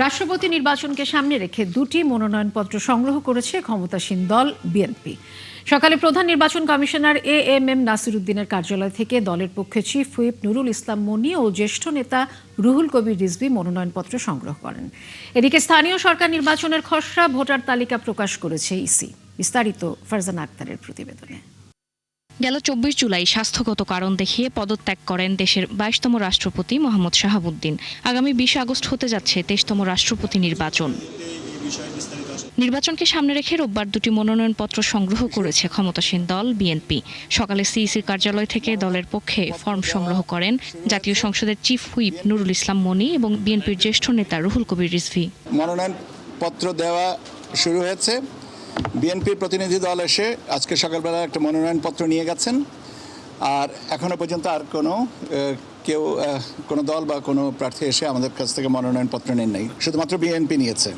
রাষ্ট্রপতি নির্বাচনকে সামনে রেখে দুটি মনোনয়নপত্র সংগ্রহ করেছে ক্ষমতাসীন দল বিএনপি। সকালে প্রধান নির্বাচন কমিশনার এএমএম নাসির উদ্দিনের কার্যালয় থেকে দলের পক্ষে চিফ হুইপ নুরুল ইসলাম মনি ও জ্যেষ্ঠ নেতা রুহুল কবির রিজভী মনোনয়নপত্র সংগ্রহ করেন। এদিকে স্থানীয় সরকার নির্বাচনের খসড়া ভোটার তালিকা প্রকাশ করেছে ইসি। বিস্তারিত ফারজানা আক্তারের প্রতিবেদনে। গেল ২৪ জুলাই স্বাস্থ্যগত কারণ দেখিয়ে পদত্যাগ করেন দেশের ২২তম রাষ্ট্রপতি মোহাম্মদ শাহাবুদ্দিন। আগামী ২০ আগস্ট হতে যাচ্ছে ২৩তম রাষ্ট্রপতি নির্বাচন। নির্বাচনকে সামনে রেখে রোববার দুটি মনোনয়নপত্র সংগ্রহ করেছে ক্ষমতাসীন দল বিএনপি। সকালে সিইসির কার্যালয় থেকে দলের পক্ষে ফর্ম সংগ্রহ করেন জাতীয় সংসদের চিফ হুইপ নুরুল ইসলাম মনি এবং বিএনপির জ্যেষ্ঠ নেতা রুহুল কবির রিজভী। মনোনয়নপত্র দেওয়া শুরু হয়েছে। বিএনপির প্রতিনিধি দল এসে আজকে সকালবেলা একটা মনোনয়নপত্র নিয়ে গেছেন। আর এখনো পর্যন্ত আর কোনো দল বা কোনো প্রার্থী এসে আমাদের কাছ থেকে মনোনয়নপত্র নেন নাই, শুধুমাত্র বিএনপি নিয়েছে।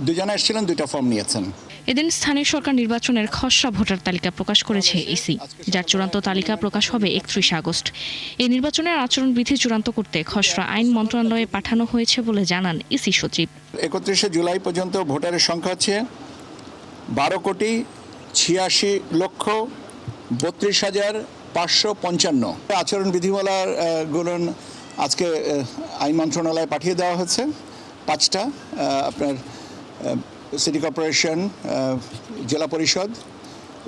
দুজনে এসেছিলেন, দুইটা ফর্ম নিয়েছেন। এদিন স্থানীয় সরকার নির্বাচনের খসড়া ভোটার তালিকা প্রকাশ করেছে ইসি, যার চূড়ান্ত তালিকা প্রকাশ হবে ৩১ আগস্ট। এই নির্বাচনের আচরণবিধি চূড়ান্ত করতে খসড়া আইন মন্ত্রণালয়ে পাঠানো হয়েছে বলে জানান ইসি সচিব। ৩১ জুলাই পর্যন্ত ভোটারের সংখ্যা হচ্ছে ১২,৮৬,৩২,৫৫৫। আচরণবিধিমালার গুলো আজকে আইন মন্ত্রণালয়ে পাঠিয়ে দেওয়া হয়েছে। ৫টা আপনার সিটি কর্পোরেশন, জেলা পরিষদ,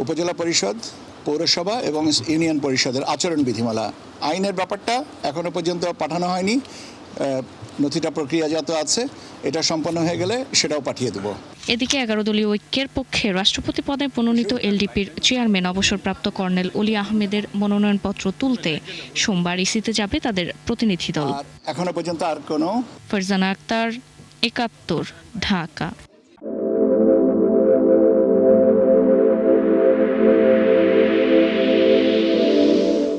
উপজেলা পরিষদ, পৌরসভা এবং ইউনিয়ন পরিষদের আচরণ বিধিমালা। আইনের ব্যাপারটা এখনো পর্যন্ত পাঠানো হয়নি, নথিটা প্রক্রিয়াজাত আছে। এটা সম্পন্ন হয়ে গেলে সেটাও পাঠিয়ে দেব। এদিকে ১১ দলীয় ঐক্যের পক্ষে রাষ্ট্রপতি পদে মনোনীত এলডিপির চেয়ারম্যান অবসরপ্রাপ্ত কর্নেল অলি আহমেদের মনোনয়নপত্র তুলতে সোমবার ইসিতে যাবে তাদের প্রতিনিধি দল। এখনো পর্যন্ত আর কোনো। ফারজানা আক্তার, ৭১, ঢাকা।